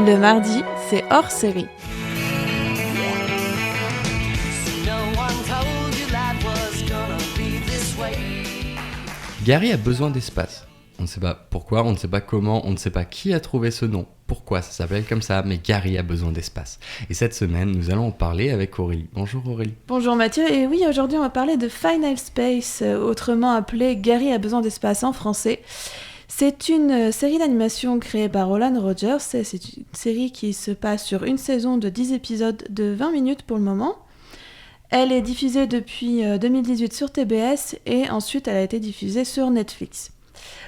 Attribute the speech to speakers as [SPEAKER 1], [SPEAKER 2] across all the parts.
[SPEAKER 1] Le mardi, c'est hors série.
[SPEAKER 2] Gary a besoin d'espace. On ne sait pas pourquoi, on ne sait pas comment, on ne sait pas qui a trouvé ce nom, pourquoi ça s'appelle comme ça, mais Gary a besoin d'espace. Et cette semaine, nous allons en parler avec Aurélie. Bonjour Aurélie.
[SPEAKER 1] Bonjour Mathieu, et oui, aujourd'hui on va parler de Final Space, autrement appelé Gary a besoin d'espace en français. C'est une série d'animation créée par Roland Rogers, c'est une série qui se passe sur une saison de 10 épisodes de 20 minutes pour le moment. Elle est diffusée depuis 2018 sur TBS et ensuite elle a été diffusée sur Netflix.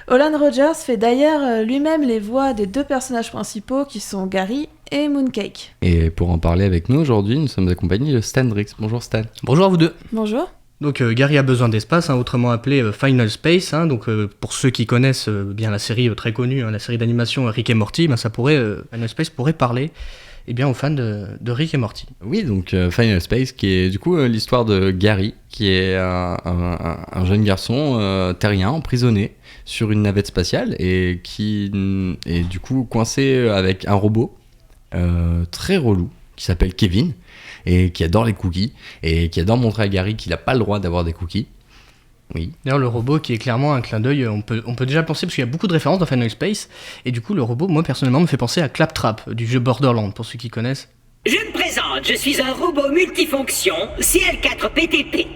[SPEAKER 1] Roland Rogers fait d'ailleurs lui-même les voix des deux personnages principaux qui sont Gary et Mooncake.
[SPEAKER 2] Et pour en parler avec nous aujourd'hui, nous sommes accompagnés de Stan Drix. Bonjour Stan.
[SPEAKER 3] Bonjour à vous deux.
[SPEAKER 1] Bonjour.
[SPEAKER 3] Donc Gary a besoin d'espace, autrement appelé Final Space. Donc pour ceux qui connaissent bien la série très connue, la série d'animation Rick et Morty, Final Space pourrait parler aux fans de Rick et Morty.
[SPEAKER 2] Oui, donc Final Space, qui est du coup l'histoire de Gary, qui est un jeune garçon terrien, emprisonné sur une navette spatiale et qui est du coup coincé avec un robot très relou qui s'appelle Kevin et qui adore les cookies et qui adore montrer à Gary qu'il n'a pas le droit d'avoir des cookies. Oui.
[SPEAKER 3] D'ailleurs, le robot qui est clairement un clin d'œil, on peut déjà penser, parce qu'il y a beaucoup de références dans Final Space, et du coup, le robot, moi personnellement, me fait penser à Claptrap, du jeu Borderlands, pour ceux qui connaissent.
[SPEAKER 4] Je me présente, je suis un robot multifonction CL4PTP.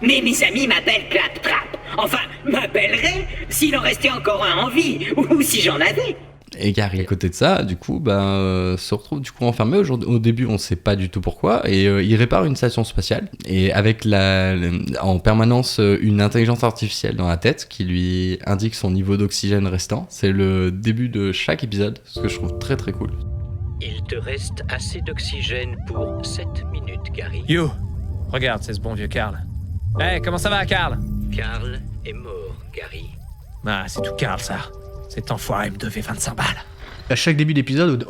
[SPEAKER 4] Mais mes amis m'appellent Claptrap. Enfin, m'appelleraient s'il en restait encore un en vie, ou si j'en avais.
[SPEAKER 2] Et Gary, à côté de ça, du coup, se retrouve du coup enfermé. Au début, on ne sait pas du tout pourquoi. Et il répare une station spatiale. Et avec en permanence une intelligence artificielle dans la tête qui lui indique son niveau d'oxygène restant. C'est le début de chaque épisode, ce que je trouve très très cool.
[SPEAKER 5] Il te reste assez d'oxygène pour 7 minutes, Gary.
[SPEAKER 6] Yo, regarde, c'est ce bon vieux Carl. Hey, comment ça va, Carl?
[SPEAKER 5] Carl est mort, Gary.
[SPEAKER 6] Ah, c'est tout Carl, ça. Cet enfoiré me devait 25 balles.
[SPEAKER 3] À chaque début d'épisode,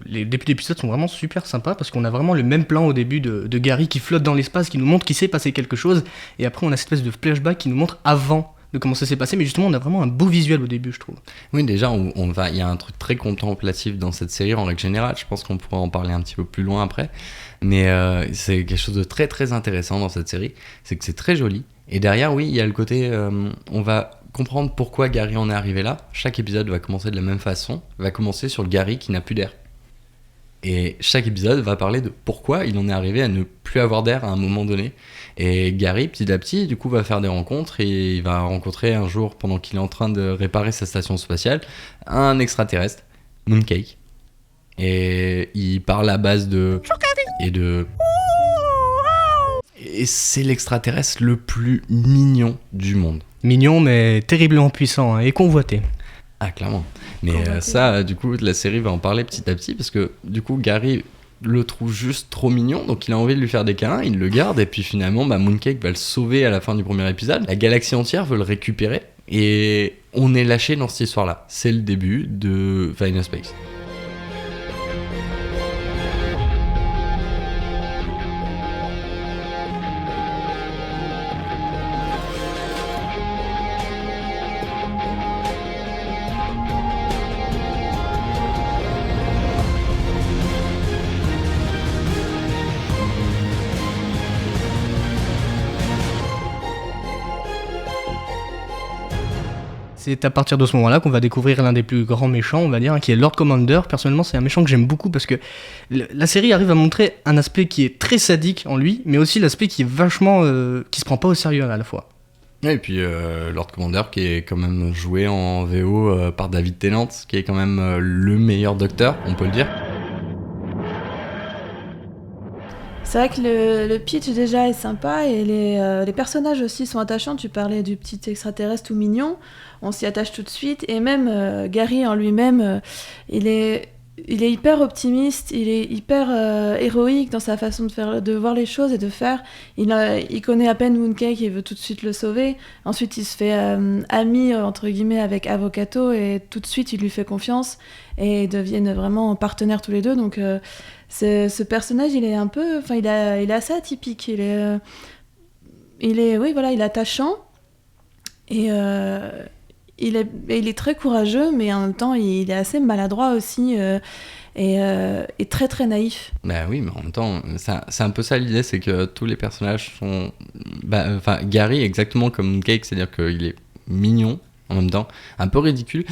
[SPEAKER 3] les débuts d'épisode sont vraiment super sympas parce qu'on a vraiment le même plan au début de Gary qui flotte dans l'espace, qui nous montre qu'il s'est passé quelque chose, et après on a cette espèce de flashback qui nous montre avant de comment ça s'est passé, mais justement on a vraiment un beau visuel au début, je trouve.
[SPEAKER 2] Oui, déjà il y a un truc très contemplatif dans cette série en règle générale. Je pense qu'on pourra en parler un petit peu plus loin après, mais c'est quelque chose de très très intéressant dans cette série, c'est que c'est très joli. Et derrière, oui, il y a le côté on va comprendre pourquoi Gary en est arrivé là. Chaque épisode va commencer de la même façon, va commencer sur le Gary qui n'a plus d'air. Et chaque épisode va parler de pourquoi il en est arrivé à ne plus avoir d'air à un moment donné. Et Gary, petit à petit, du coup, va faire des rencontres et il va rencontrer un jour, pendant qu'il est en train de réparer sa station spatiale, un extraterrestre, Mooncake. Et il parle à base de... Et c'est l'extraterrestre le plus mignon du monde.
[SPEAKER 3] Mignon, mais terriblement puissant et convoité.
[SPEAKER 2] Ah, clairement. Mais ça, du coup, la série va en parler petit à petit parce que, du coup, Gary le trouve juste trop mignon, donc il a envie de lui faire des câlins, il le garde, et puis finalement, Mooncake va le sauver à la fin du premier épisode. La galaxie entière veut le récupérer, et on est lâché dans cette histoire-là. C'est le début de Final Space.
[SPEAKER 3] C'est à partir de ce moment-là qu'on va découvrir l'un des plus grands méchants, on va dire, qui est Lord Commander. Personnellement, c'est un méchant que j'aime beaucoup parce que la série arrive à montrer un aspect qui est très sadique en lui, mais aussi l'aspect qui est vachement... qui se prend pas au sérieux à la fois.
[SPEAKER 2] Et puis Lord Commander qui est quand même joué en VO par David Tennant, qui est quand même le meilleur docteur, on peut le dire.
[SPEAKER 1] C'est vrai que le pitch déjà est sympa et les personnages aussi sont attachants. Tu parlais du petit extraterrestre tout mignon, on s'y attache tout de suite. Et même Gary en lui-même, il est hyper optimiste, il est hyper héroïque dans sa façon de voir les choses et de faire. Il connaît à peine Mooncake et veut tout de suite le sauver. Ensuite, il se fait ami entre guillemets avec Avocato et tout de suite il lui fait confiance et ils deviennent vraiment partenaires tous les deux. Donc ce personnage, il est un peu, enfin il est assez atypique. Il est attachant et il est très courageux, mais en même temps il est assez maladroit aussi. et très très naïf.
[SPEAKER 2] Bah oui, mais en même temps, c'est un peu ça l'idée, c'est que tous les personnages sont... Gary, exactement comme Cake, c'est-à-dire qu'il est mignon, en même temps, un peu ridicule.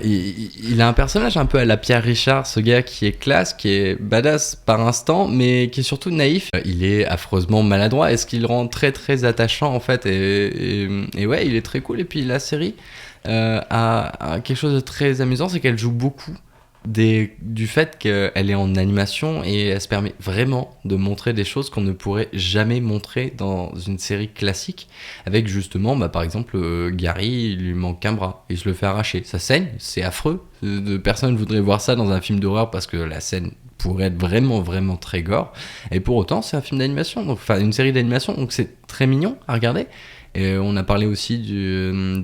[SPEAKER 2] Il a un personnage un peu à la Pierre Richard, ce gars qui est classe, qui est badass par instant, mais qui est surtout naïf. Il est affreusement maladroit, et ce qui le rend très très attachant en fait, et ouais, il est très cool. Et puis la série a quelque chose de très amusant, c'est qu'elle joue beaucoup du fait qu'elle est en animation et elle se permet vraiment de montrer des choses qu'on ne pourrait jamais montrer dans une série classique, avec justement par exemple Gary, il lui manque un bras, il se le fait arracher, ça saigne, c'est affreux, personne ne voudrait voir ça dans un film d'horreur parce que la scène pourrait être vraiment vraiment très gore, et pour autant c'est un film d'animation, enfin une série d'animation, donc c'est très mignon à regarder. Et on a parlé aussi des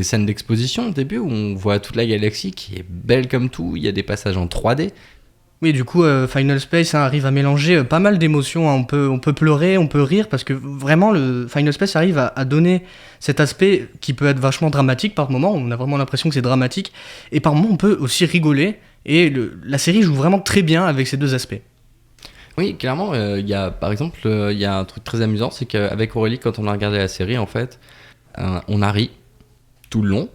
[SPEAKER 2] scènes d'exposition au début où on voit toute la galaxie qui est belle comme tout, il y a des passages en 3D.
[SPEAKER 3] Oui, du coup, Final Space arrive à mélanger pas mal d'émotions. On peut pleurer, on peut rire, parce que vraiment, le Final Space arrive à donner cet aspect qui peut être vachement dramatique par moment. On a vraiment l'impression que c'est dramatique. Et par moment, on peut aussi rigoler. Et la série joue vraiment très bien avec ces deux aspects.
[SPEAKER 2] Oui, clairement, par exemple, il y a un truc très amusant, c'est qu'avec Aurélie, quand on a regardé la série, en fait, on a ri tout le long,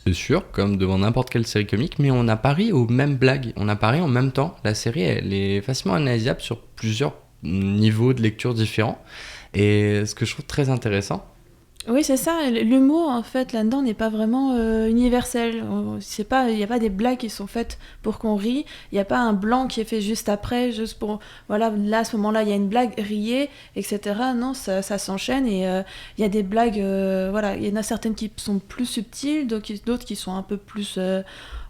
[SPEAKER 2] c'est sûr, comme devant n'importe quelle série comique, mais on n'a pas ri aux mêmes blagues, on a pas ri en même temps. La série, elle est facilement analysable sur plusieurs niveaux de lecture différents, et ce que je trouve très intéressant.
[SPEAKER 1] Oui, c'est ça. L'humour, en fait, là-dedans, n'est pas vraiment universel. Il n'y a pas des blagues qui sont faites pour qu'on rie. Il n'y a pas un blanc qui est fait juste après, juste pour... Voilà, là, à ce moment-là, il y a une blague, riez, etc. Non, ça s'enchaîne et il y a des blagues... voilà, il y en a certaines qui sont plus subtiles, d'autres qui sont un peu plus...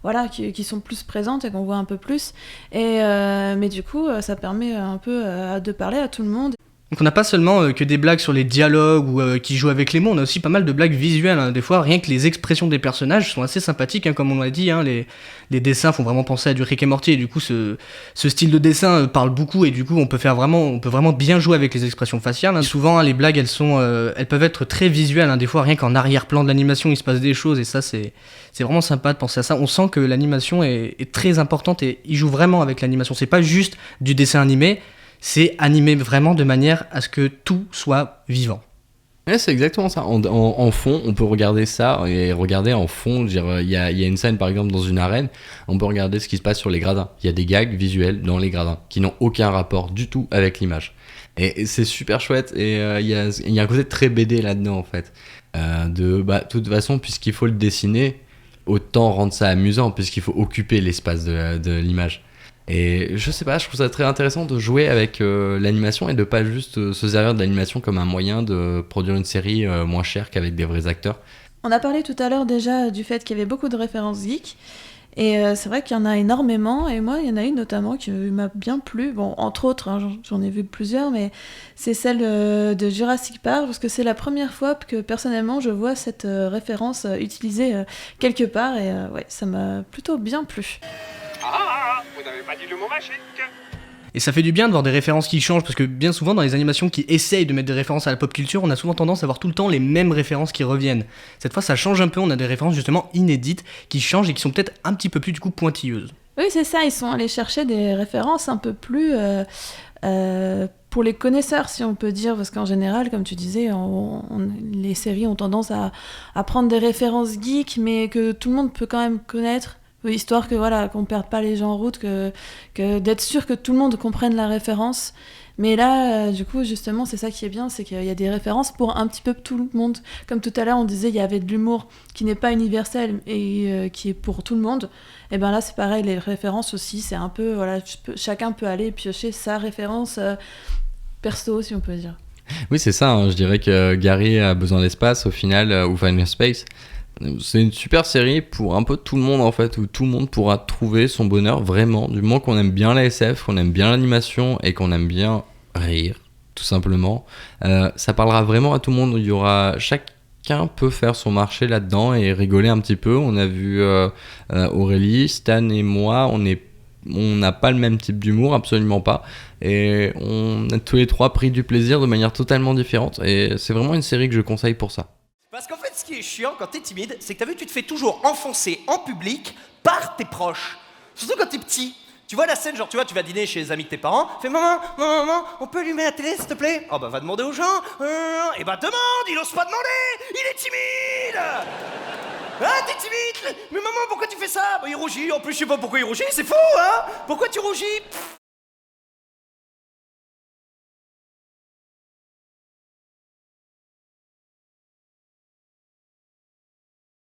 [SPEAKER 1] voilà, qui sont plus présentes et qu'on voit un peu plus. Mais du coup, ça permet un peu de parler à tout le monde.
[SPEAKER 3] Donc on n'a pas seulement que des blagues sur les dialogues ou qui jouent avec les mots, on a aussi pas mal de blagues visuelles. Hein. Des fois, rien que les expressions des personnages sont assez sympathiques, hein, comme on l'a dit. Hein, les dessins font vraiment penser à du Rick et Morty, et du coup, ce style de dessin parle beaucoup, et du coup, on peut vraiment bien jouer avec les expressions faciales. Hein. Souvent, hein, les blagues, elles peuvent être très visuelles. Hein. Des fois, rien qu'en arrière-plan de l'animation, il se passe des choses, et ça, c'est vraiment sympa de penser à ça. On sent que l'animation est très importante, et ils jouent vraiment avec l'animation. C'est pas juste du dessin animé. C'est animé vraiment de manière à ce que tout soit vivant.
[SPEAKER 2] Ouais, c'est exactement ça. En fond, on peut regarder ça et regarder en fond. Il y a une scène, par exemple, dans une arène, on peut regarder ce qui se passe sur les gradins. Il y a des gags visuels dans les gradins qui n'ont aucun rapport du tout avec l'image. Et c'est super chouette. Et il y a un côté très BD là-dedans, en fait. De toute façon, puisqu'il faut le dessiner, autant rendre ça amusant, puisqu'il faut occuper l'espace de l'image. Et je sais pas, je trouve ça très intéressant de jouer avec l'animation et de pas juste se servir de l'animation comme un moyen de produire une série moins chère qu'avec des vrais acteurs.
[SPEAKER 1] On a parlé tout à l'heure déjà du fait qu'il y avait beaucoup de références geeks. Et c'est vrai qu'il y en a énormément, et moi, il y en a une notamment qui m'a bien plu. Bon, entre autres, hein, j'en ai vu plusieurs, mais c'est celle de Jurassic Park, parce que c'est la première fois que, personnellement, je vois cette référence utilisée quelque part, et ouais, ça m'a plutôt bien plu.
[SPEAKER 7] Ah, vous n'avez pas dit le mot magique.
[SPEAKER 3] Et ça fait du bien de voir des références qui changent, parce que bien souvent dans les animations qui essayent de mettre des références à la pop culture, on a souvent tendance à voir tout le temps les mêmes références qui reviennent. Cette fois ça change un peu, on a des références justement inédites qui changent et qui sont peut-être un petit peu plus du coup pointilleuses.
[SPEAKER 1] Oui, c'est ça, ils sont allés chercher des références un peu plus pour les connaisseurs, si on peut dire, parce qu'en général, comme tu disais, les séries ont tendance à prendre des références geeks, mais que tout le monde peut quand même connaître. Histoire que voilà, qu'on perde pas les gens en route, que d'être sûr que tout le monde comprenne la référence. Mais là, du coup, justement, c'est ça qui est bien, c'est qu'il y a des références pour un petit peu tout le monde. Comme tout à l'heure, on disait, il y avait de l'humour qui n'est pas universel et qui est pour tout le monde. Et ben là, c'est pareil, les références aussi, c'est un peu, voilà, chacun peut aller piocher sa référence perso, si on peut dire.
[SPEAKER 2] Oui, c'est ça, hein, je dirais que Gary a besoin d'espace au final, ou Final Space. C'est une super série pour un peu tout le monde en fait, où tout le monde pourra trouver son bonheur vraiment, du moment qu'on aime bien la SF, qu'on aime bien l'animation et qu'on aime bien rire, tout simplement. Ça parlera vraiment à tout le monde, chacun peut faire son marché là-dedans et rigoler un petit peu. On a vu Aurélie, Stan et moi, on n'a pas le même type d'humour, absolument pas. Et on a tous les trois pris du plaisir de manière totalement différente. Et c'est vraiment une série que je conseille pour ça.
[SPEAKER 8] Parce qu'en fait, ce qui est chiant quand t'es timide, c'est que t'as vu, tu te fais toujours enfoncer en public par tes proches. Surtout quand t'es petit. Tu vois la scène, genre tu vas dîner chez les amis de tes parents, fais maman, on peut allumer la télé s'il te plaît? Oh bah va demander aux gens. Et bah demande, il ose pas demander, il est timide. Ah t'es timide. Mais maman pourquoi tu fais ça? Bah il rougit, en plus je sais pas pourquoi il rougit, c'est fou hein. Pourquoi tu rougis?